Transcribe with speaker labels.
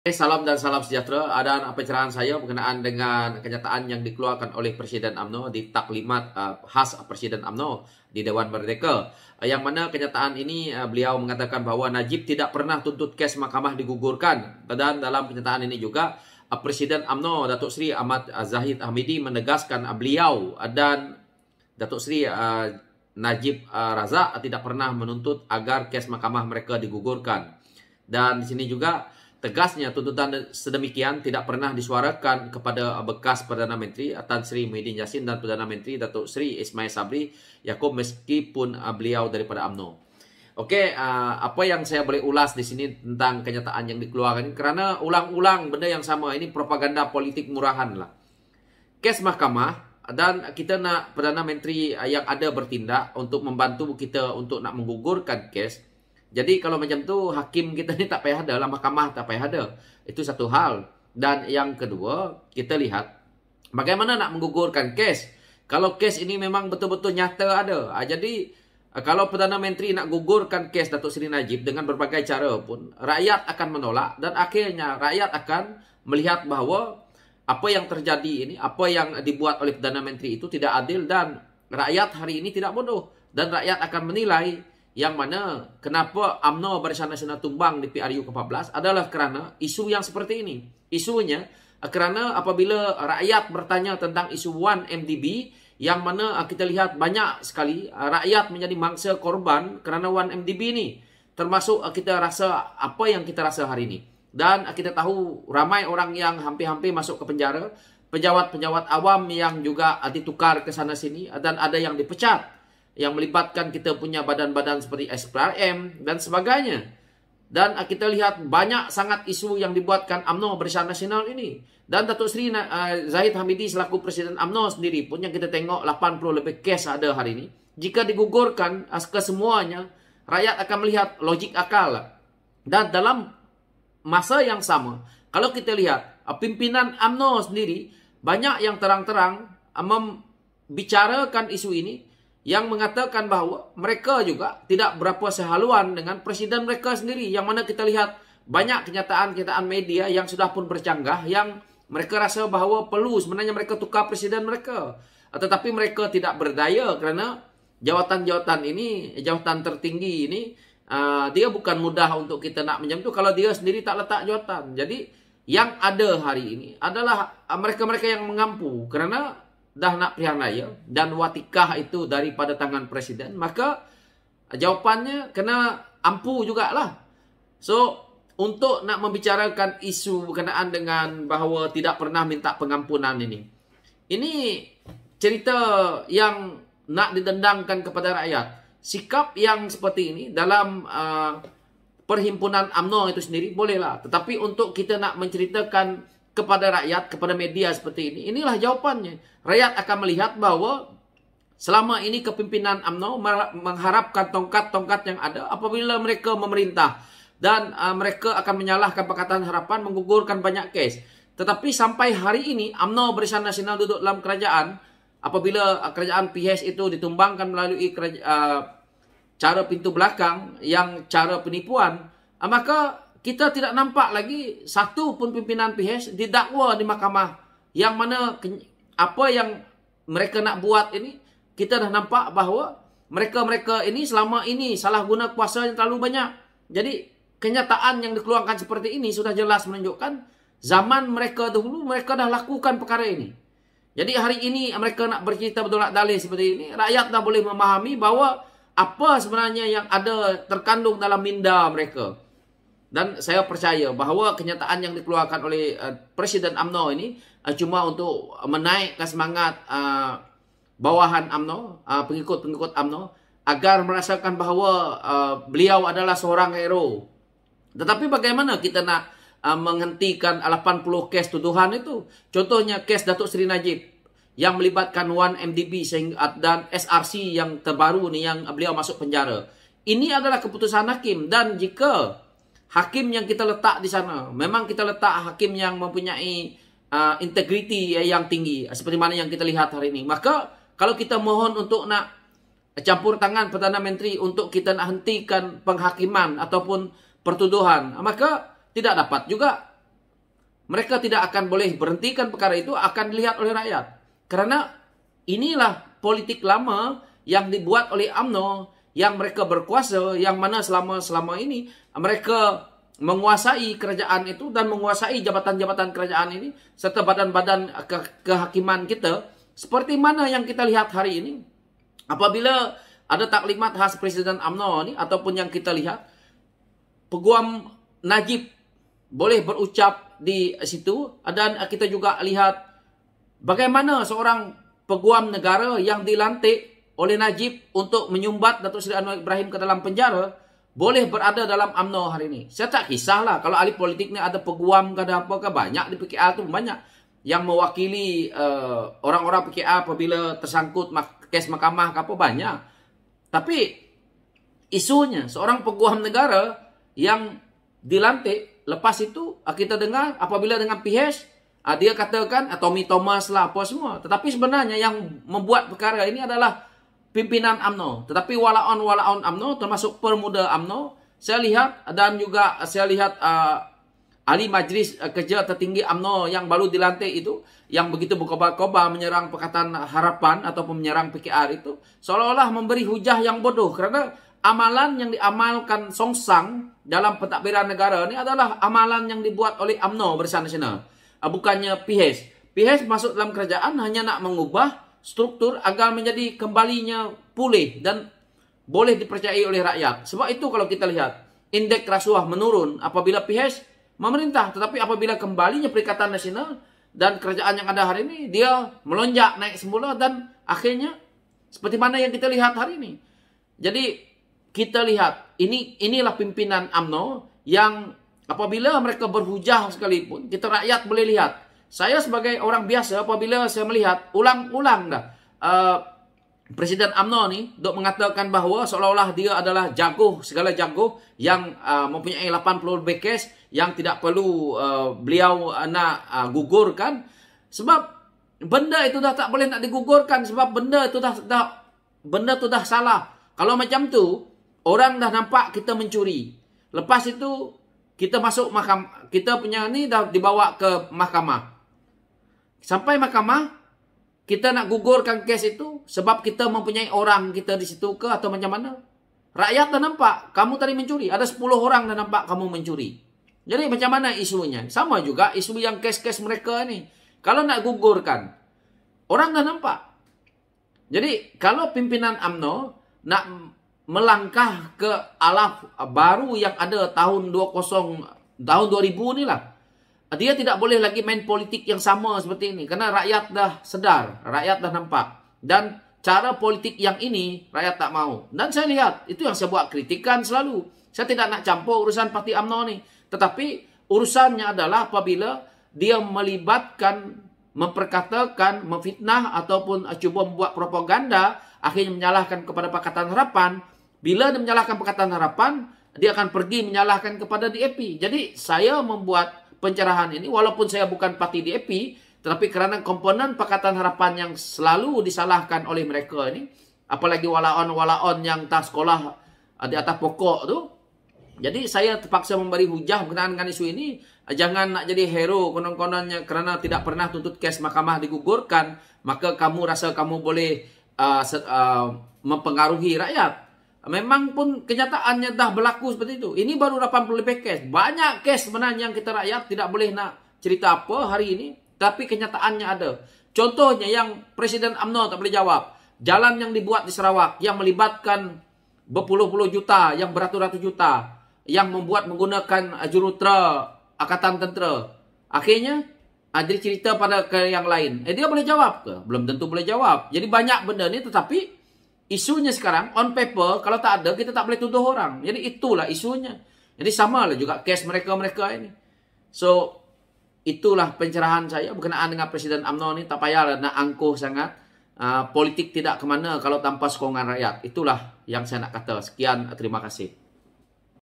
Speaker 1: Salam dan salam sejahtera. Ada pencerahan saya berkenaan dengan kenyataan yang dikeluarkan oleh Presiden UMNO di taklimat khas Presiden UMNO di Dewan Merdeka. Yang mana kenyataan ini beliau mengatakan bahwa Najib tidak pernah tuntut kes mahkamah digugurkan. Dan dalam kenyataan ini juga Presiden UMNO Datuk Seri Ahmad Zahid Hamidi menegaskan beliau dan Datuk Seri Najib Razak tidak pernah menuntut agar kes mahkamah mereka digugurkan. Dan di sini juga tegasnya tuntutan sedemikian tidak pernah disuarakan kepada bekas Perdana Menteri Tan Sri Muhyiddin Yassin dan Perdana Menteri Datuk Seri Ismail Sabri Yaakob meskipun beliau daripada UMNO. Okey, apa yang saya boleh ulas di sini tentang kenyataan yang dikeluarkan ini, karena ulang-ulang benda yang sama ini propaganda politik murahan lah. Kes mahkamah dan kita nak Perdana Menteri yang ada bertindak untuk membantu kita untuk nak menggugurkan kes. Jadi kalau macam tu hakim kita ni tak payah ada lah, mahkamah tak payah ada. Itu satu hal. Dan yang kedua, kita lihat bagaimana nak menggugurkan kes. Kalau kes ini memang betul-betul nyata ada. Jadi kalau Perdana Menteri nak gugurkan kes Datuk Seri Najib dengan berbagai cara pun, rakyat akan menolak dan akhirnya rakyat akan melihat bahawa apa yang terjadi ini, apa yang dibuat oleh Perdana Menteri itu tidak adil dan rakyat hari ini tidak bodoh. Dan rakyat akan menilai yang mana kenapa UMNO Barisan Nasional tumbang di PRU ke-14 adalah kerana isu yang seperti ini. Isunya kerana apabila rakyat bertanya tentang isu 1MDB, yang mana kita lihat banyak sekali rakyat menjadi mangsa korban kerana 1MDB ini. Termasuk kita rasa apa yang kita rasa hari ini. Dan kita tahu ramai orang yang hampir-hampir masuk ke penjara. Pejabat-pejabat awam yang juga ditukar ke sana sini dan ada yang dipecat, yang melibatkan kita punya badan-badan seperti SPRM dan sebagainya. Dan kita lihat banyak sangat isu yang dibuatkan UMNO Barisan Nasional ini. Dan Datuk Seri Zahid Hamidi selaku Presiden UMNO sendiri pun yang kita tengok 80 lebih kes ada hari ini. Jika digugurkan kesemuanya, rakyat akan melihat logik akal. Dan dalam masa yang sama, kalau kita lihat pimpinan UMNO sendiri banyak yang terang-terang membicarakan isu ini, yang mengatakan bahawa mereka juga tidak berapa sehaluan dengan presiden mereka sendiri. Yang mana kita lihat banyak kenyataan-kenyataan media yang sudah pun bercanggah, yang mereka rasa bahawa perlu sebenarnya mereka tukar presiden mereka. Tetapi mereka tidak berdaya kerana jawatan-jawatan ini, jawatan tertinggi ini, dia bukan mudah untuk kita nak macam tu kalau dia sendiri tak letak jawatan. Jadi yang ada hari ini adalah mereka-mereka yang mengampu kerana dah nak pilihan raya dan watikah itu daripada tangan presiden, maka jawapannya kena ampu jugalah. So, untuk nak membicarakan isu berkenaan dengan bahawa tidak pernah minta pengampunan ini cerita yang nak didendangkan kepada rakyat. Sikap yang seperti ini dalam perhimpunan UMNO itu sendiri bolehlah. Tetapi untuk kita nak menceritakan kepada rakyat, kepada media seperti ini, inilah jawapannya. Rakyat akan melihat bahawa selama ini kepimpinan UMNO mengharapkan tongkat-tongkat yang ada apabila mereka memerintah. Dan mereka akan menyalahkan Pakatan Harapan menggugurkan banyak kes. Tetapi sampai hari ini, UMNO Barisan Nasional duduk dalam kerajaan. Apabila kerajaan PH itu ditumbangkan melalui cara pintu belakang, yang cara penipuan, maka kita tidak nampak lagi satu pun pimpinan PH didakwa di mahkamah. Yang mana apa yang mereka nak buat ini, kita dah nampak bahawa mereka-mereka ini selama ini salah guna kuasa yang terlalu banyak. Jadi kenyataan yang dikeluarkan seperti ini sudah jelas menunjukkan zaman mereka dahulu mereka dah lakukan perkara ini. Jadi hari ini mereka nak bercerita berdolak dalih seperti ini, rakyat dah boleh memahami bahawa apa sebenarnya yang ada terkandung dalam minda mereka. Dan saya percaya bahawa kenyataan yang dikeluarkan oleh Presiden UMNO ini cuma untuk menaikkan semangat bawahan UMNO, pengikut-pengikut UMNO, agar merasakan bahawa beliau adalah seorang hero. Tetapi bagaimana kita nak menghentikan 80 kes tuduhan itu? Contohnya kes Datuk Seri Najib yang melibatkan 1MDB dan SRC yang terbaru ni yang beliau masuk penjara. Ini adalah keputusan hakim, dan jika hakim yang kita letak di sana memang kita letak hakim yang mempunyai integriti yang tinggi seperti mana yang kita lihat hari ini, maka kalau kita mohon untuk nak campur tangan Perdana Menteri untuk kita nak hentikan penghakiman ataupun pertuduhan, maka tidak dapat juga. mereka tidak akan boleh berhentikan perkara itu, akan dilihat oleh rakyat. Karena inilah politik lama yang dibuat oleh UMNO, yang mereka berkuasa, yang mana selama ini mereka menguasai kerajaan itu dan menguasai jabatan-jabatan kerajaan ini serta badan-badan kehakiman kita, seperti mana yang kita lihat hari ini. Apabila ada taklimat khas Presiden UMNO ini, ataupun yang kita lihat, Peguam Najib boleh berucap di situ, dan kita juga lihat bagaimana seorang peguam negara yang dilantik oleh Najib untuk menyumbat Datuk Seri Anwar Ibrahim ke dalam penjara, boleh berada dalam UMNO hari ini. Saya tak kisahlah kalau ahli politik ni ada peguam ke ada apa ke, banyak di PKR tu, banyak yang mewakili orang-orang PKR apabila tersangkut kes mahkamah ke apa, banyak. Tapi isunya seorang peguam negara yang dilantik, lepas itu kita dengar apabila dengan PH, dia katakan Tommy Thomas lah apa semua. Tetapi sebenarnya yang membuat perkara ini adalah pimpinan UMNO. Tetapi walaun UMNO, termasuk Permuda UMNO, saya lihat, dan juga saya lihat ahli majlis kerja tertinggi UMNO yang baru dilantik itu, yang begitu berkobar-kobar menyerang Pakatan Harapan ataupun menyerang PKR itu, seolah-olah memberi hujah yang bodoh. Kerana amalan yang diamalkan Songsang dalam pentadbiran negara ini adalah amalan yang dibuat oleh UMNO Barisan Nasional, bukannya PH. PH masuk dalam kerajaan hanya nak mengubah struktur agar menjadi kembalinya pulih dan boleh dipercayai oleh rakyat. Sebab itu kalau kita lihat, indeks rasuah menurun apabila PH memerintah. Tetapi apabila kembalinya Perikatan Nasional dan kerajaan yang ada hari ini, dia melonjak naik semula, dan akhirnya seperti mana yang kita lihat hari ini. Jadi kita lihat, inilah pimpinan UMNO yang apabila mereka berhujah sekalipun, kita rakyat boleh lihat. Saya sebagai orang biasa, apabila saya melihat ulang-ulang dah Presiden UMNO ni dok mengatakan bahawa seolah-olah dia adalah jago, segala jago, yang mempunyai 80 lebih kes yang tidak perlu beliau nak gugurkan. Sebab benda itu dah tak boleh nak digugurkan, sebab benda itu dah salah. Kalau macam tu, orang dah nampak kita mencuri. Lepas itu kita masuk mahkamah, kita punya ni dah dibawa ke mahkamah. Sampai mahkamah, kita nak gugurkan kes itu sebab kita mempunyai orang kita di situ ke atau macam mana. Rakyat dah nampak kamu tadi mencuri. Ada 10 orang dah nampak kamu mencuri. Jadi macam mana isunya? Sama juga isu yang kes-kes mereka ni. Kalau nak gugurkan, orang dah nampak. Jadi kalau pimpinan UMNO nak melangkah ke arah baru yang ada tahun 2000 ni lah, dia tidak boleh lagi main politik yang sama seperti ini. Kerana rakyat dah sedar, rakyat dah nampak. Dan cara politik yang ini, rakyat tak mau. Dan saya lihat, itu yang saya buat kritikan selalu. Saya tidak nak campur urusan parti UMNO ni. Tetapi urusannya adalah apabila dia melibatkan, memperkatakan, memfitnah ataupun cuba membuat propaganda, akhirnya menyalahkan kepada Pakatan Harapan. Bila dia menyalahkan Pakatan Harapan, dia akan pergi menyalahkan kepada DAP. Jadi saya membuat pencerahan ini, walaupun saya bukan parti DAP, tetapi kerana komponen Pakatan Harapan yang selalu disalahkan oleh mereka ini, apalagi walaun-walaun yang tak sekolah di atas pokok tu, jadi saya terpaksa memberi hujah berkenaan dengan isu ini. Jangan nak jadi hero konon-kononnya kerana tidak pernah tuntut kes mahkamah digugurkan, maka kamu rasa kamu boleh mempengaruhi rakyat. Memang pun kenyataannya dah berlaku seperti itu. Ini baru 80 lebih kes. Banyak kes sebenarnya yang kita rakyat tidak boleh nak cerita apa hari ini, tapi kenyataannya ada. Contohnya yang Presiden UMNO tak boleh jawab. Jalan yang dibuat di Sarawak yang melibatkan berpuluh-puluh juta, yang beratus-ratus juta, yang membuat menggunakan jurutera Angkatan Tentera. Akhirnya dia cerita pada ke yang lain. Dia boleh jawab ke? Belum tentu boleh jawab. Jadi banyak benda ni, tetapi isunya sekarang, on paper, kalau tak ada, kita tak boleh tuduh orang. Jadi itulah isunya. Jadi samalah juga kes mereka-mereka ini. So, itulah pencerahan saya berkenaan dengan Presiden UMNO ni. Tak payahlah nak angkuh sangat. Politik tidak ke mana kalau tanpa sokongan rakyat. Itulah yang saya nak kata. Sekian, terima kasih.